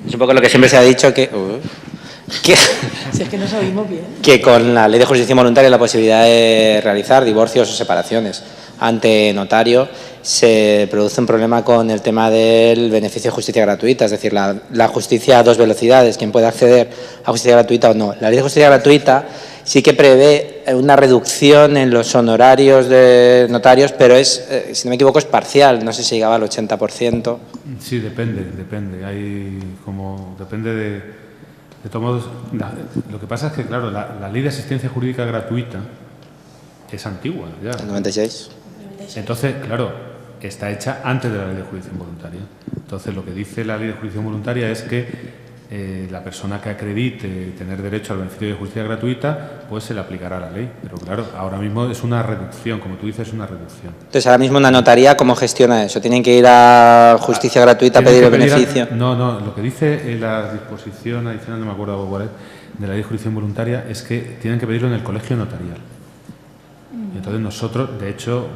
Es un poco lo que siempre se ha dicho Si es que nos oímos bien. Que con la ley de jurisdicción voluntaria la posibilidad de realizar divorcios o separaciones ante notario se produce un problema con el tema del beneficio de justicia gratuita, es decir, la justicia a dos velocidades, quien puede acceder a justicia gratuita o no. La ley de justicia gratuita sí que prevé una reducción en los honorarios de notarios, pero es, si no me equivoco, es parcial, no sé si llegaba al 80%. Sí, depende. Depende de todos modos. Lo que pasa es que, claro, la ley de asistencia jurídica gratuita es antigua ya. ¿El 96? Entonces, claro, está hecha antes de la ley de jurisdicción voluntaria. Entonces, lo que dice la ley de jurisdicción voluntaria es que la persona que acredite tener derecho al beneficio de justicia gratuita, pues se le aplicará la ley. Pero claro, ahora mismo es una reducción, como tú dices, es una reducción. Entonces, ahora mismo una notaría, ¿cómo gestiona eso? ¿Tienen que ir a justicia gratuita a pedir el beneficio? No, lo que dice la disposición adicional, no me acuerdo cuál es, de la ley de jurisdicción voluntaria, es que tienen que pedirlo en el colegio notarial. Y entonces nosotros, de hecho,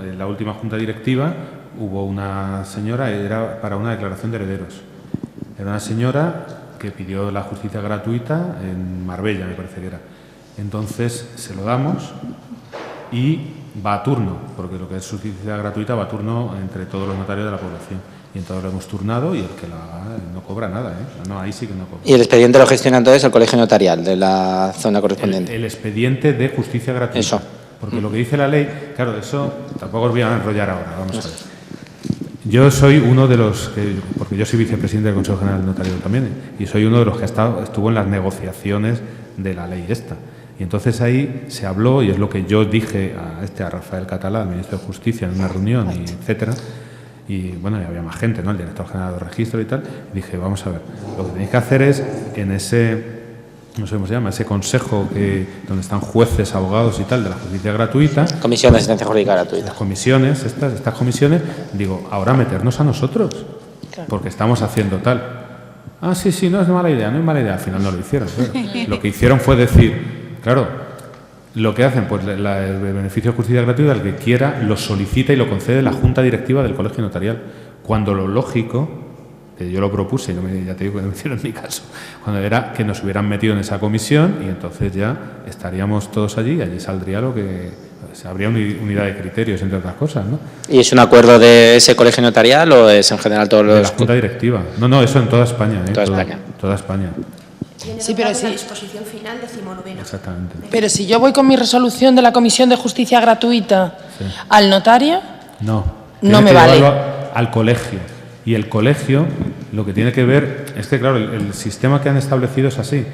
en la última junta directiva hubo una señora, era para una declaración de herederos. Era una señora que pidió la justicia gratuita en Marbella, me parece que era. Entonces se lo damos y va a turno, porque lo que es justicia gratuita va a turno entre todos los notarios de la población. Y entonces lo hemos turnado y el que la haga no cobra nada, ¿eh? No, ahí sí que no cobra. ¿Y el expediente lo gestiona entonces el colegio notarial de la zona correspondiente? El expediente de justicia gratuita. Eso. Porque lo que dice la ley, claro, eso tampoco os voy a enrollar ahora, vamos a ver. Yo soy uno de los que, porque yo soy vicepresidente del Consejo General del Notario también, y soy uno de los que estuvo en las negociaciones de la ley esta. Y entonces ahí se habló, y es lo que yo dije a Rafael Catalá, al ministro de Justicia, en una reunión, y etcétera. Y bueno, y había más gente, ¿no? El director general de registro y tal. Y dije, vamos a ver, lo que tenéis que hacer es en ese, no sé cómo se llama, ese consejo donde están jueces, abogados y tal, de la justicia gratuita. Comisión de asistencia jurídica gratuita. Las comisiones, estas comisiones, digo, ahora meternos a nosotros, claro, porque estamos haciendo tal. Ah, sí, no es mala idea, no es mala idea. Al final no lo hicieron. Claro. Lo que hicieron fue decir, claro, lo que hacen, pues el beneficio de justicia gratuita, el que quiera, lo solicita y lo concede la Junta Directiva del Colegio Notarial. Cuando lo lógico, que yo lo propuse, y ya te digo que no me hicieron ni caso, cuando era que nos hubieran metido en esa comisión y entonces ya estaríamos todos allí y allí saldría lo que... habría unidad de criterios, entre otras cosas, ¿no? ¿Y es un acuerdo de ese colegio notarial o es en general todos los...? De la Junta Directiva. No, eso en toda España. Toda España. Sí, pero sí. La disposición final 19ª. Exactamente. Pero si yo voy con mi resolución de la Comisión de Justicia Gratuita al notario, no me vale. Al colegio. Y el colegio lo que tiene que ver es que, claro, el sistema que han establecido es así.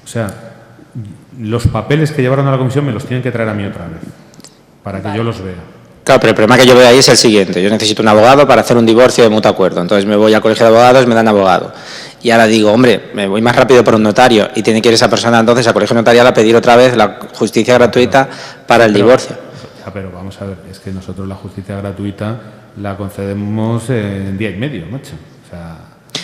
O sea, los papeles que llevaron a la comisión me los tienen que traer a mí otra vez, para que yo los vea. Claro, pero el problema que yo veo ahí es el siguiente. Yo necesito un abogado para hacer un divorcio de mutuo acuerdo. Entonces me voy al colegio de abogados, me dan abogado. Y ahora digo, hombre, me voy más rápido por un notario y tiene que ir esa persona entonces al colegio notarial a pedir otra vez la justicia gratuita para el divorcio. Pero vamos a ver, es que nosotros la justicia gratuita la concedemos en día y medio, macho. O sea,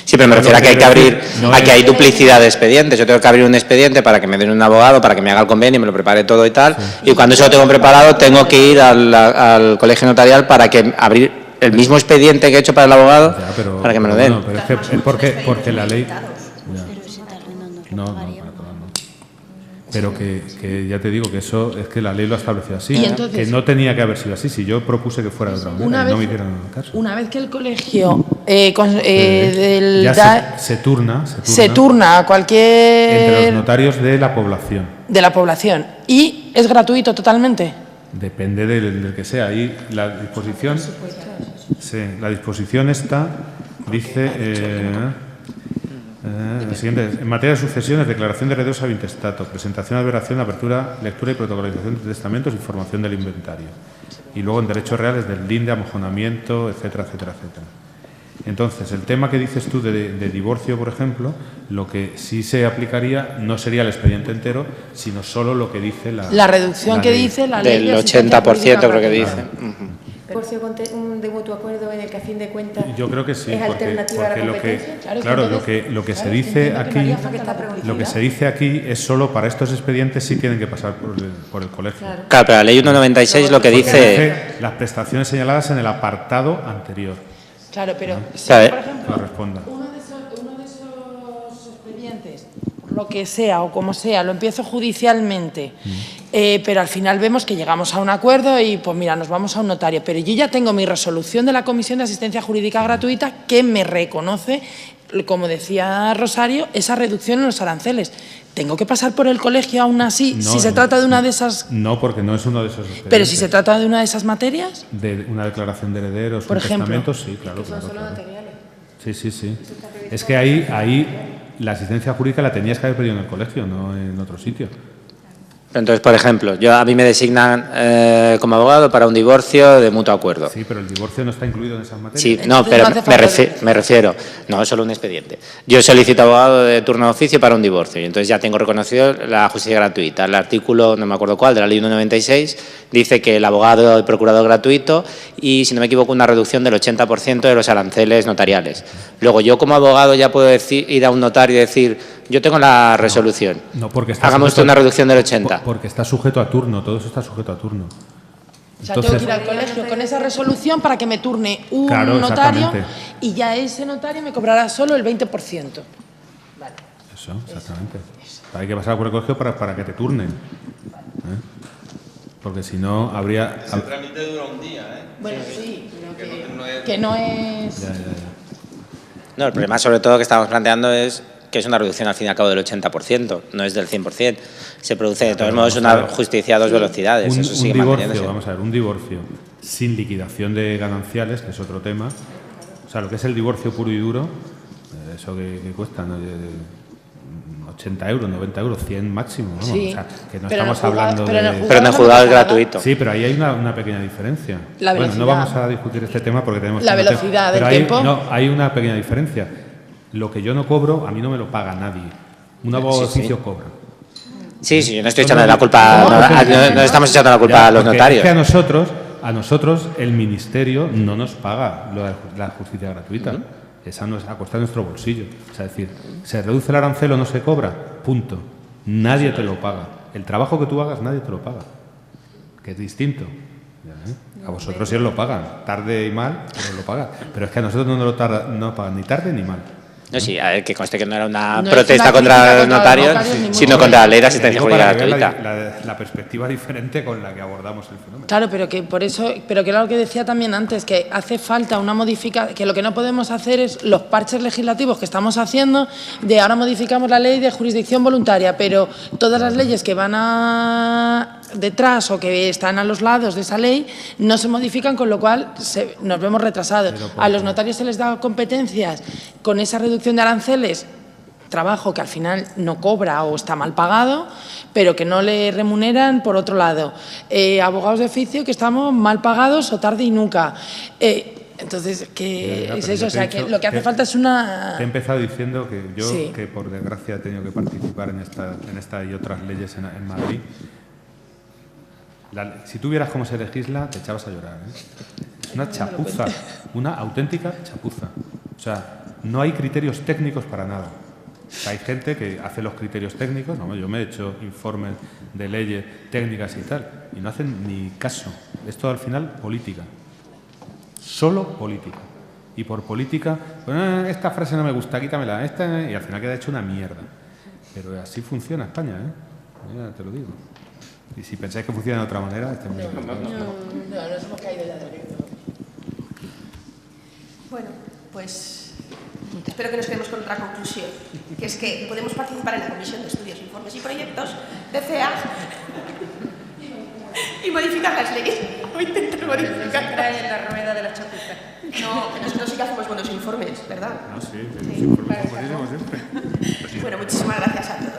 sí, pero me refiero a que hay que abrir, a que hay duplicidad de expedientes. Yo tengo que abrir un expediente para que me den un abogado, para que me haga el convenio, me lo prepare todo y tal. Sí. Y cuando eso lo tengo preparado, tengo que ir al colegio notarial para que abrir el mismo expediente que he hecho para el abogado, para que me lo den. Bueno, pero es que porque la ley... Pero que ya te digo que eso es que la ley lo ha establecido así, entonces, que no tenía que haber sido así. Si yo propuse que fuera de otra manera, no me hicieron caso. Una vez que el colegio se turna a cualquier... entre los notarios de la población. De la población. ¿Y es gratuito totalmente? Depende del que sea. Ahí la disposición... Sí, la disposición esta dice... el siguiente, en materia de sucesiones, declaración de herederos ab intestato, presentación, adveración, apertura, lectura y protocolización de testamentos y formación del inventario. Y luego en derechos reales del linde, amojonamiento, etcétera, etcétera, etcétera. Entonces, el tema que dices tú de divorcio, por ejemplo, lo que sí se aplicaría no sería el expediente entero, sino solo lo que dice la reducción que dice la ley del 80%, creo que dice. Divorcio de mutuo acuerdo en el que a fin de cuentas yo creo que sí, es alternativa a la competencia. Lo que se dice aquí, lo que se dice aquí es solo para estos expedientes sí tienen que pasar por el colegio. Claro, pero la ley 196 lo que dice las prestaciones señaladas en el apartado anterior. Claro, pero si, por ejemplo, responda. Uno de esos expedientes, lo que sea o como sea, lo empiezo judicialmente, pero al final vemos que llegamos a un acuerdo y pues mira, nos vamos a un notario, pero yo ya tengo mi resolución de la Comisión de Asistencia Jurídica Gratuita que me reconoce, como decía Rosario, esa reducción en los aranceles. ¿Tengo que pasar por el colegio aún así si se trata de una de esas...? No, porque no es uno de esos expedientes. ¿Pero si se trata de una de esas materias? De una declaración de herederos, por ejemplo, testamentos, sí, claro. Son solo materiales. Sí. Es que ahí la asistencia jurídica la tenías que haber pedido en el colegio, no en otro sitio. Entonces, por ejemplo, a mí me designan como abogado para un divorcio de mutuo acuerdo. Sí, pero el divorcio no está incluido en esas materias. Sí, no, pero me refiero, no, es solo un expediente. Yo solicito abogado de turno de oficio para un divorcio y entonces ya tengo reconocido la justicia gratuita. El artículo, no me acuerdo cuál, de la ley 196, dice que el abogado y procurador gratuito y, si no me equivoco, una reducción del 80% de los aranceles notariales. Luego, yo como abogado ya puedo ir a un notario y decir, yo tengo la resolución, no, porque hagamos una reducción del 80%. Porque está sujeto a turno, todo eso está sujeto a turno. O sea, tengo que ir al colegio con esa resolución para que me turne un notario y ya ese notario me cobrará solo el 20%. Vale. Eso, exactamente. Hay que pasar por el colegio para que te turnen. Porque si no, habría... Ese trámite dura un día, ¿eh? Bueno, sí, pero que no es... Ya. No, el problema sobre todo que estamos planteando es que es una reducción al fin y al cabo del 80%, no es del 100%. Se produce de todos modos una justicia a dos velocidades. Eso sigue manteniéndose. Vamos a ver, un divorcio sin liquidación de gananciales, que es otro tema. O sea, lo que es el divorcio puro y duro, eso que cuesta, ¿no? 80 euros, 90 euros, 100 máximo. ¿No? Sí, o sea, que no estamos hablando Pero en el juzgado es gratuito. Sí, pero ahí hay una pequeña diferencia. La velocidad. Bueno, no vamos a discutir este tema porque tenemos... La velocidad del tiempo. No, hay una pequeña diferencia. Lo que yo no cobro, a mí no me lo paga nadie. Un abogado de oficio cobra. Sí, yo no estoy echando la culpa, no estamos echando la culpa a los notarios. Es que a nosotros el Ministerio no nos paga la justicia gratuita. Esa no es a costa de nuestro bolsillo. O sea, es decir, se reduce el arancel o no se cobra, punto. Nadie te lo paga. El trabajo que tú hagas nadie te lo paga. Que es distinto. A vosotros sí os lo pagan, tarde y mal, pero os lo pagan. Pero es que a nosotros no nos lo pagan ni tarde ni mal. No, sí, a ver, que conste que no era una protesta contra los notarios, sino contra la ley de asistencia jurídica gratuita. La perspectiva diferente con la que abordamos el fenómeno. Claro, pero que por eso, pero que era lo que decía también antes, que hace falta una modificación, que lo que no podemos hacer es los parches legislativos que estamos haciendo de ahora modificamos la ley de jurisdicción voluntaria, pero todas las leyes que van detrás o que están a los lados de esa ley no se modifican, con lo cual nos vemos retrasados. A los notarios se les da competencias con esa reducción de aranceles trabajo que al final no cobra o está mal pagado, pero que no le remuneran por otro lado. Abogados de oficio que estamos mal pagados o tarde y nunca. Entonces, ¿qué es eso? O sea, que lo que hace falta es una... Te he empezado diciendo que yo, Sí. que por desgracia he tenido que participar en esta y otras leyes en Madrid, si tú vieras cómo se legisla, te echabas a llorar, ¿eh? Es una chapuza, una auténtica chapuza. O sea, no hay criterios técnicos para nada. O sea, hay gente que hace los criterios técnicos, no, yo me he hecho informes de leyes técnicas y tal, y no hacen ni caso. Esto al final, política. Solo política. Y por política, pues, esta frase no me gusta, quítamela, esta, y al final queda hecho una mierda. Pero así funciona España, ¿eh? Ya te lo digo. Y si pensáis que funciona de otra manera, estáis muy equivocados. No, nos hemos caído ya de Bueno, pues espero que nos quedemos con otra conclusión, que es que podemos participar en la Comisión de Estudios, Informes y Proyectos de CEA y modificar las leyes, o intentar modificar. en la rueda de la chapuza. No, que nosotros sí que hacemos buenos informes, ¿verdad? No, sí, tenemos informes buenísimos siempre. Bueno, muchísimas gracias a todos.